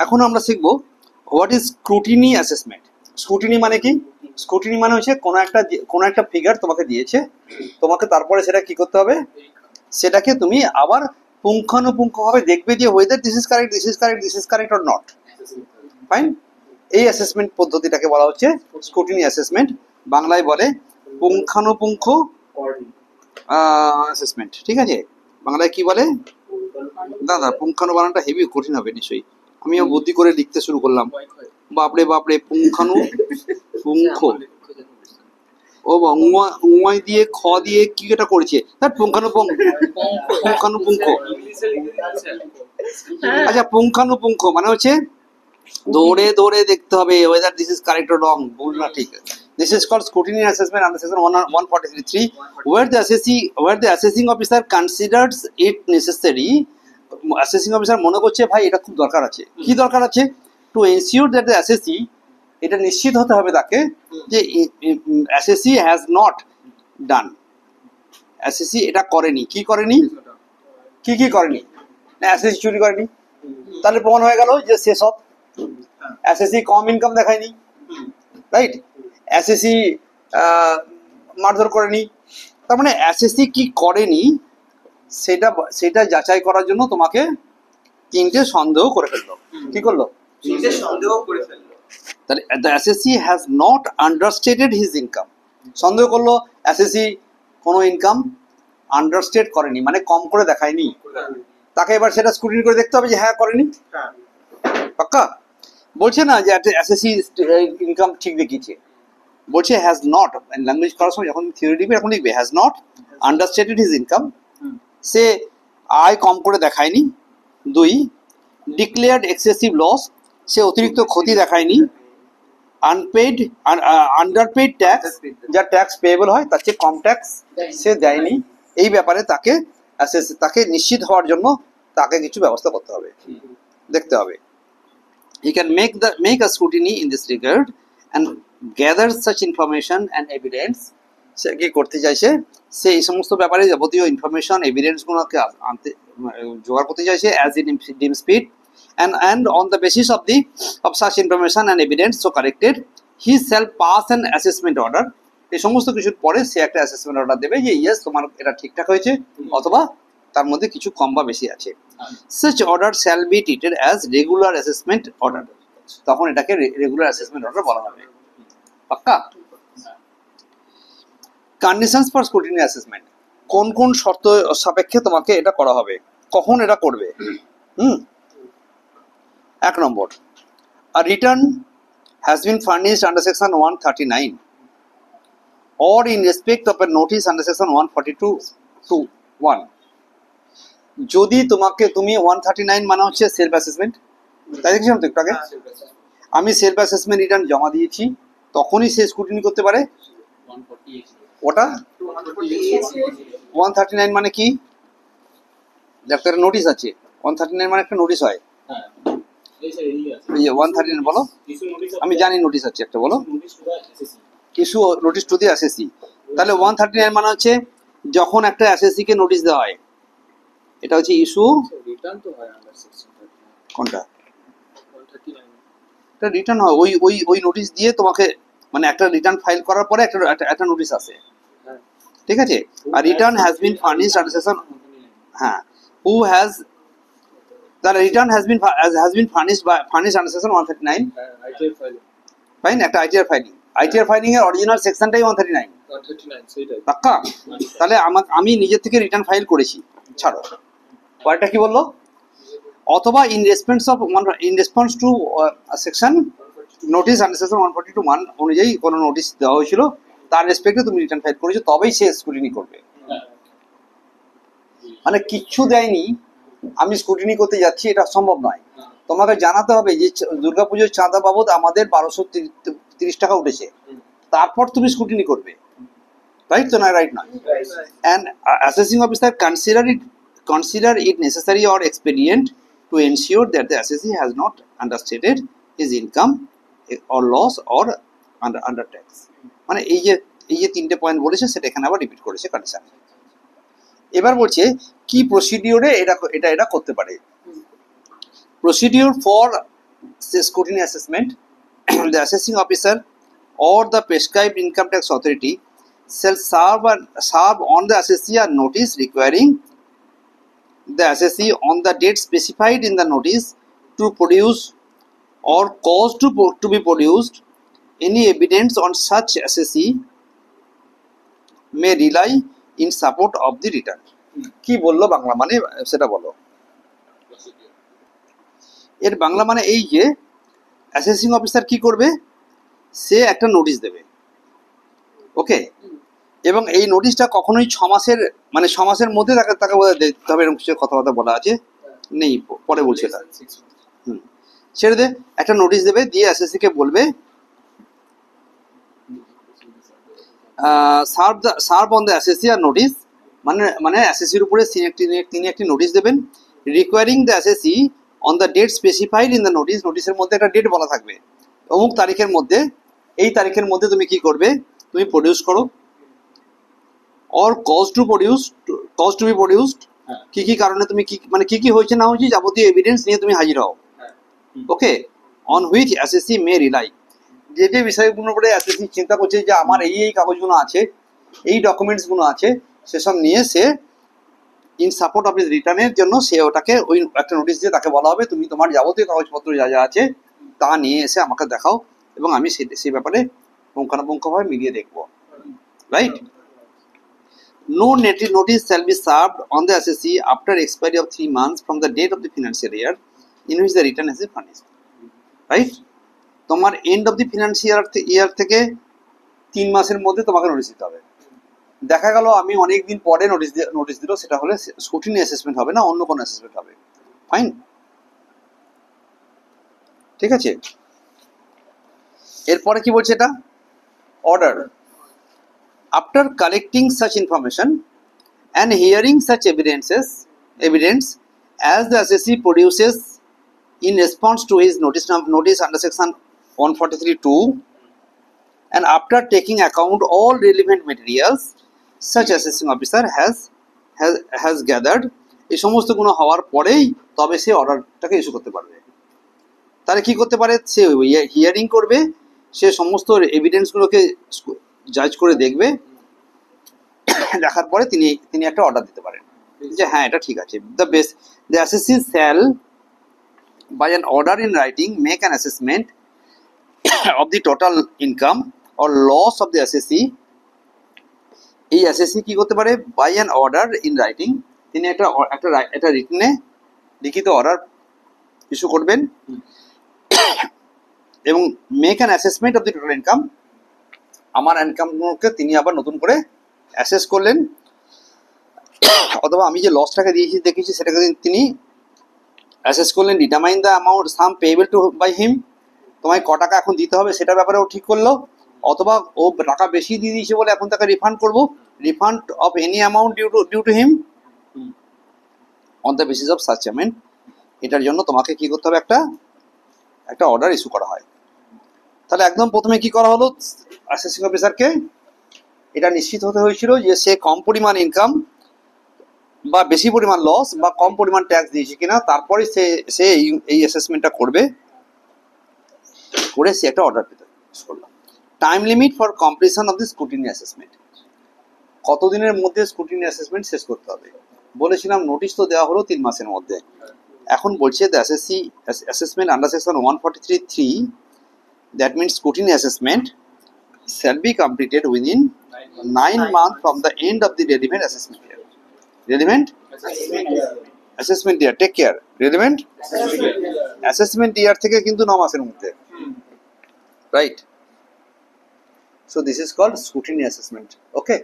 এখন আমরা শিখবো what is scrutiny assessment. Scrutiny মানে কি? স্ক্রুটিনি মানে হচ্ছে কোনো একটা ফিগার তোমাকে দিয়েছে, তোমাকে তারপরে সেটা কি করতে হবে, সেটাকে তুমি আবার পুঙ্খানুপুঙ্খভাবে দেখবে যে weather this is correct, this is correct, this is correct or not. Fine. এই অ্যাসেসমেন্ট পদ্ধতিটাকে বলা হচ্ছে স্ক্রুটিনি অ্যাসেসমেন্ট, বাংলায় বলে পুঙ্খানুপুঙ্খ অ্যাসেসমেন্ট। ঠিক আছে, বাংলায় কি বলে? দাদা পুঙ্খানু বানানটা হেভি কঠিন হবে নিশ্চয়ই, আমিও বুদ্ধি করে লিখতে শুরু করলাম। বাপরে বাপরে, পুঙ্খানু পুঙ্খ, ও উমাই দিয়ে খ দিয়ে কি এটা করেছে, তার পুঙ্খানুপুঙ্খ। আচ্ছা, পুঙ্খানুপুঙ্খ মানে হচ্ছে দৌড়ে দৌড়ে দেখতে হবে weather this is correct or wrong, ভুল না ঠিক। This is called scrutiny assessment under section 143, where the assessing officer considers it necessary. Assessing officer মনে করছে ভাই এটা খুব দরকার আছে। কি দরকার আছে? To ensure that the assessee, এটা নিশ্চিত হতে হবে তাকে যে assessee has not done, assessee এটা করেনি। কি করেনি? কি করেনি? না, assessee চুরি করেনি, তাহলে প্রমাণ হয়ে গেল যে সে সব। assessee কম ইনকাম দেখায়নি, রাইট? এসএসসি মারধর করেনি, তার মানে এসএসসি কি করেনি সেটা যাচাই করার জন্য তোমাকে তিনটে সন্দেহ করে ফেললো। কি করলো? তিনটে সন্দেহ করে ফেললো। তাহলে the SSC has not understated his income. সন্দেহ করলো এসএসসি কোনো ইনকাম আন্ডারস্টেট করেনি, মানে কম করে দেখায়নি। তাকে এবার সেটা স্ক্রুটিনি করে দেখতে হবে যে হ্যাঁ করেনি। পাক্কা? বলছে না যে এসএসসি ইনকাম ঠিক দেখিয়েছে, বলছে হ্যাজ নট, ল্যাঙ্গুয়েজ করার সময় যখন থিওরি লিখবে এখন লিখবে has not understated his income, সে আয় কম করে দেখায়নি। 2, ডিক্লেয়ার্ড এক্সেসিভ লস, সে অতিরিক্ত ক্ষতি দেখায়নি। আনপেইড আন্ডারপেইড ট্যাক্স, যা ট্যাক্স পেয়েবল হয় তার চেয়ে কম ট্যাক্স সে দেয়নি। এই ব্যাপারে তাকে নিশ্চিত হওয়ার জন্য তাকে কিছু ব্যবস্থা করতে হবে, দেখতে হবে। He can make a scrutiny in this regard and gather such information and evidence. সে কি করতে চাইছে? সে এই সমস্ত ব্যাপারে যাবতীয় ইনফরমেশন এভিডেন্স গুলোকে আনতে জোগাড় করতে চাইছে as it deems fit, and on the basis of such information and evidence so corrected, he shall pass an assessment order. এই সমস্ত কিছুর পরে সে একটা অ্যাসেসমেন্ট অর্ডার দেবে যে ইয়েস তোমার এটা ঠিকঠাক হয়েছে, অথবা তার মধ্যে কিছু কম বা বেশি আছে। Such order shall be treated as regular assessment order. তখন এটাকে রেগুলার অ্যাসেসমেন্ট অর্ডার বলা হবে। পাক্কা? কন্ডিশনস ফর স্ক্রুটিনি অ্যাসেসমেন্ট, কোন কোন শর্ত সাপেক্ষে তোমাকে এটা করা হবে, কখন এটা করবে। 1 নম্বর, a return has been furnished under section 139 or in respect of a notice under section 142(1). যদি তুমি 139 মানে হচ্ছে সেলফ অ্যাসেসমেন্ট, তাই দেখছিলাম তো একটু আগে, আমি সেলফ অ্যাসেসমেন্ট রিটার্ন জমা দিয়েছি, তখনই সে স্ক্রুটিনি করতে পারে। ওটা 139 মানে কি? ডাক্তারের নোটিশ আছে, 139 মানে একটা নোটিশ হয়। 139 বলো, আমি জানি নোটিশ আছে একটা, বলো। Issue notice to the SSC, তাহলে 139 মানে হচ্ছে যখন একটা এসএসসি কে নোটিশ দেওয়া হয়, এটা হচ্ছে ইস্যু। কোনটা? এটা রিটার্ন হয়, ওই নোটিশ দিয়ে তোমাকে, মানে একটা রিটার্ন ফাইল করার পরে একটা নোটিশ আসে, ঠিক আছে। আর return has been furnished under section, হ্যাঁ, who has, the return has been furnished under section 139, fine. একটা আইটিআর ফাইলিং এর অরিজিনাল সেকশনটাই 139। পাক্কা? তাহলে আমি নিজের থেকে রিটার্ন ফাইল করেছি, ছাড়ো। পরেরটা কি বললো? অথবা in response to section notice under section 142(1) অনুযায়ী কোনো নোটিশ দেওয়া হয়েছিল, তার রেসপেক্টে তুমি রিটার্ন ফাইল করেছো, তবেই সে স্ক্রুটিনি করবে। মানে কিচ্ছু দেয়নি, আমি স্ক্রুটিনি করতে যাচ্ছি, এটা সম্ভব নয়। তোমাকে জানাতে হবে যে দুর্গাপুজোর চাঁদা বাবদ আমাদের 1230 টাকা উঠেছে, তারপর তুমি স্ক্রুটিনি করবে, রাইট তো? না, রাইট নয়। And assessing officer consider it necessary or expedient to ensure that the assessee has not understated his income or loss or under tax. মানে এই যে তিনটে পয়েন্ট বলেছে সেটা এখানে আবার রিপিট করেছে কন্ডিশন। এবার বলছে কি প্রসিডিওরে এটা করতে পারে। Procedure for scrutiny assessment, the assessing officer or the prescribed income tax authority shall serve on the assessee a notice requiring the assessee on the date specified in the notice to produce or cause to be produced any evidence on such assessee may rely in support of the return. কি বললো বাংলা মানে সেটা বলো। এর বাংলা মানে এই যে assessing officer কি করবে, সে একটা নোটিশ দেবে, ওকে, এবং এই নোটিশটা কখনোই 6 মাসের মানে 6 মাসের মধ্যে তাকে তাকে দিতে হবে এরকম কিছু কথাবার্তা বলা আছে নেই, পরে বলছে এটা। ছেড়ে দে, একটা নোটিশ দেবে, দিয়ে অ্যাসেসিকে বলবে সার্ভ অন দ্য অ্যাসেসি আর নোটিস, মানে অ্যাসেসির উপরে তিনি একটি নোটিশ দেবেন, requiring the assessee on the date specified in the notice, নোটিসের মধ্যে একটা ডেট বলা থাকবে, অমুক তারিখের মধ্যে, এই তারিখের মধ্যে তুমি কি করবে, তুমি প্রডিউস করো, or cause to be produced, কি কি কারণে তুমি কি মানে কি কি হয়েছে না হয়েছে যাবতীয় এভিডেন্স নিয়ে তুমি হাজির হও, okay, on which assessee may rely, যে যে বিষয়গুলো উপরে অ্যাসেসি চিন্তা করছে যে আমার এই কাগজগুলো আছে, এই ডকুমেন্টসগুলো আছে, সেসব নিয়ে say in support of his রিটার্নের জন্য সে ওটাকে ওই একটা নোটিশ দিয়ে তাকে বলা হবে তুমি তোমার যাবতীয় কাগজপত্র যা যা আছে তা নিয়ে এসে আমাকে দেখাও এবং আমি সেই ব্যাপারে পুঙ্খানুপুঙ্খভাবে মিলিয়ে দেখবো, right. No notice shall be served on the assessee after expiry of 3 months from the date of the financial year in which the return has been furnished, right? তোমার end of the financial year থেকে 3 মাসের মধ্যে তোমাকে notice দিতে হবে। দেখা গেল আমি অনেক দিন পরে নোটিশ দিল, সেটা হলে স্ক্রুটিনি অ্যাসেসমেন্ট হবে না, অন্য কোনো অ্যাসেসমেন্ট হবে, ফাইন, ঠিক আছে। এরপরে কি বলছে এটা, order, after collecting such information and hearing such evidence as the assessee produces in response to his notice under section 143(2), and after taking account all relevant materials such assessing officer has gathered, এই সমস্ত গুণ হওয়ার পরেই তবে সে অর্ডারটাকে issue করতে পারবে। তাহলে কি করতে পারে, সে হিয়ারিং করবে, সে সমস্ত এভিডেন্সগুলোকে জাজ করে দেখবে, দেখার পরে তিনি একটা অর্ডার দিতে পারেন যে হ্যাঁ এটা ঠিক আছে। The assessee shall by an order in writing make an assessment of the total income or loss of the assessee, এই অ্যাসেসি কি করতে পারে, by an order in writing, তিনি একটা রিটনে লিখিত অর্ডার ইস্যু করবেন এবং make an assessment of the total income, আমার ইনকামগুলোকে তিনি আবার নতুন করে অ্যাসেস করলেন, অথবা আমি যে লসটাকে দেখেছি সেটাকে তিনি অ্যাসেস করলেন, determine the amount sum payable to by him, তোমায় ক টাকা এখন দিতে হবে সেটার ব্যাপারেও ঠিক করলো, অথবা ও টাকা বেশি দিয়ে দিয়েছে বলে এখন তাকে রিফান্ড করবো, refund of any amount due to him on the basis of such amendment, এটার জন্য তোমাকে কি করতে হবে, একটা অর্ডার ইস্যু করা হয়। তাহলে একদম প্রথমে কি করা হলো, অ্যাসেসিং অফিসারকে এটা নিশ্চিত হতে হয়েছিল যে সে কম পরিমাণ ইনকাম বা বেশি পরিমাণ লস বা কম পরিমাণ ট্যাক্স দিয়েছে কিনা, তারপরে সে এই অ্যাসেসমেন্টটা করে সে একটা অর্ডার পেতে করলো। Time limit for completion of the scrutiny assessment, কতদিনের মধ্যে স্ক্রুটিনি অ্যাসেসমেন্ট শেষ করতে হবে, বলেছিলাম নোটিশ তো দেওয়া হলো 3 মাসের মধ্যে, এখন বলছে the assessment under section 143(3), that means scrutiny assessment shall be completed within 9 months from the end of the relevant assessment year. Relevant assessment year, take care, relevant assessment year থেকে কিন্তু 9 মাসের মধ্যে, right? So this is called scrutiny assessment, okay?